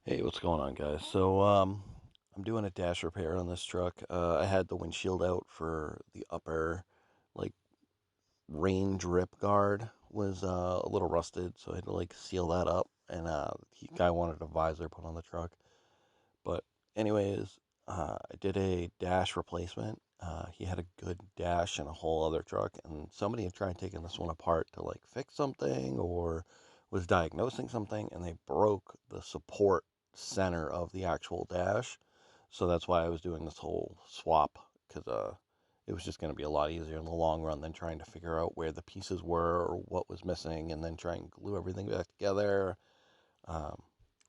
Hey, what's going on, guys? I'm doing a dash repair on this truck. I had the windshield out for the upper, like, rain drip guard was a little rusted, so I had to like seal that up. And the guy wanted a visor put on the truck. But anyways, I did a dash replacement. He had a good dash in a whole other truck, and somebody had tried taking this one apart to like fix something or was diagnosing something, and they broke the support center of the actual dash. So that's why I was doing this whole swap because it was just going to be a lot easier in the long run than trying to figure out where the pieces were or what was missing, and then try and glue everything back together. Um,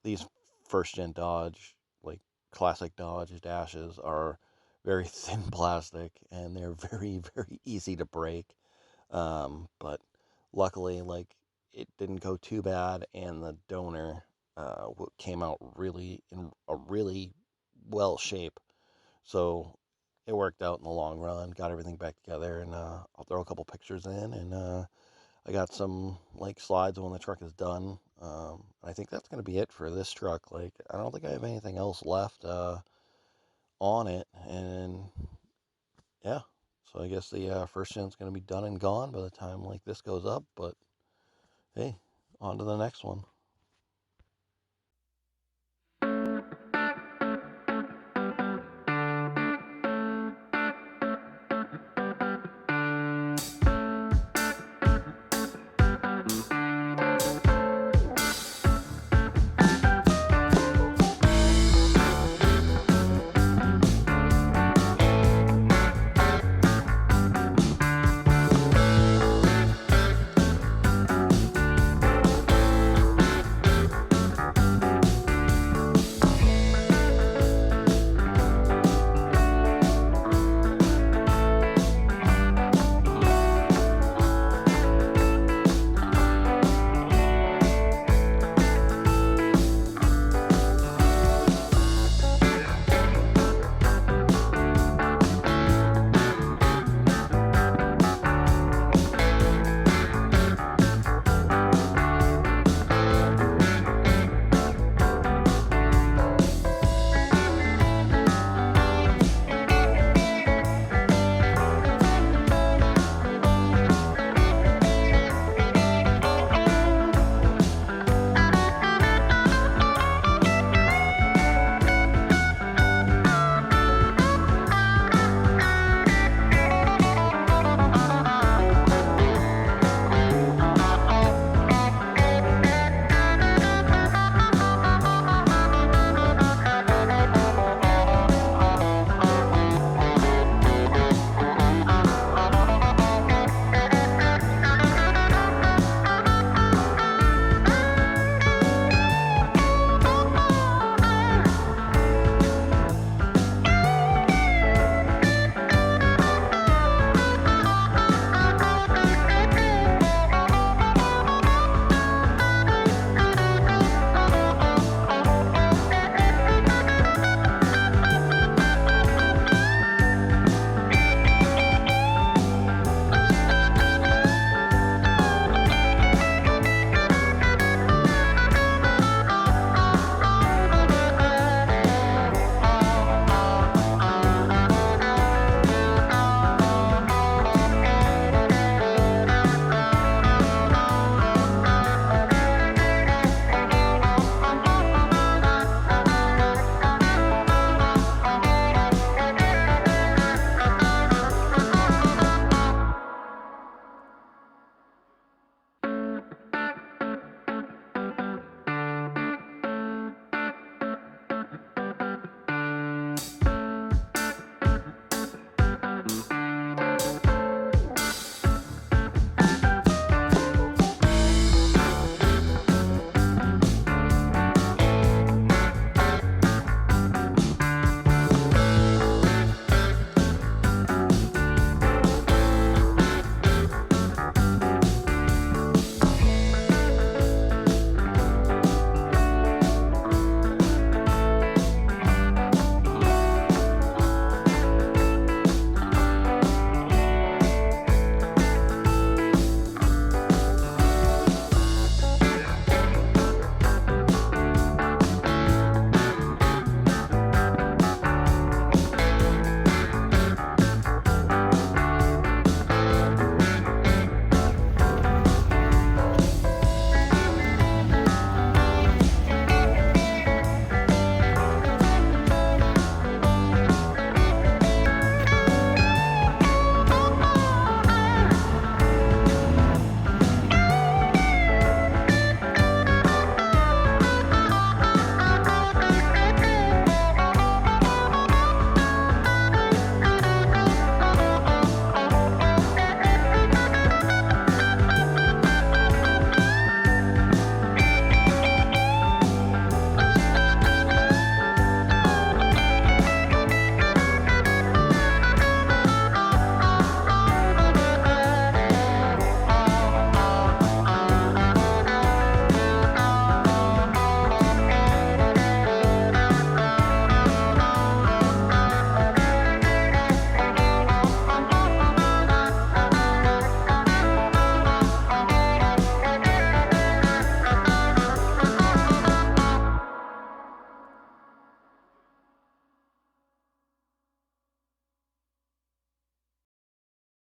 these first gen Dodge, like classic Dodge dashes, are very thin plastic and they're very, very easy to break. But luckily, like, it didn't go too bad, and the donor came out really in a really well shape. So it worked out in the long run. Got everything back together, and I'll throw a couple pictures in, and I got some like slides when the truck is done. I think that's gonna be it for this truck. Like, I don't think I have anything else left on it, and yeah. So I guess the first gen's gonna be done and gone by the time like this goes up. But hey, on to the next one.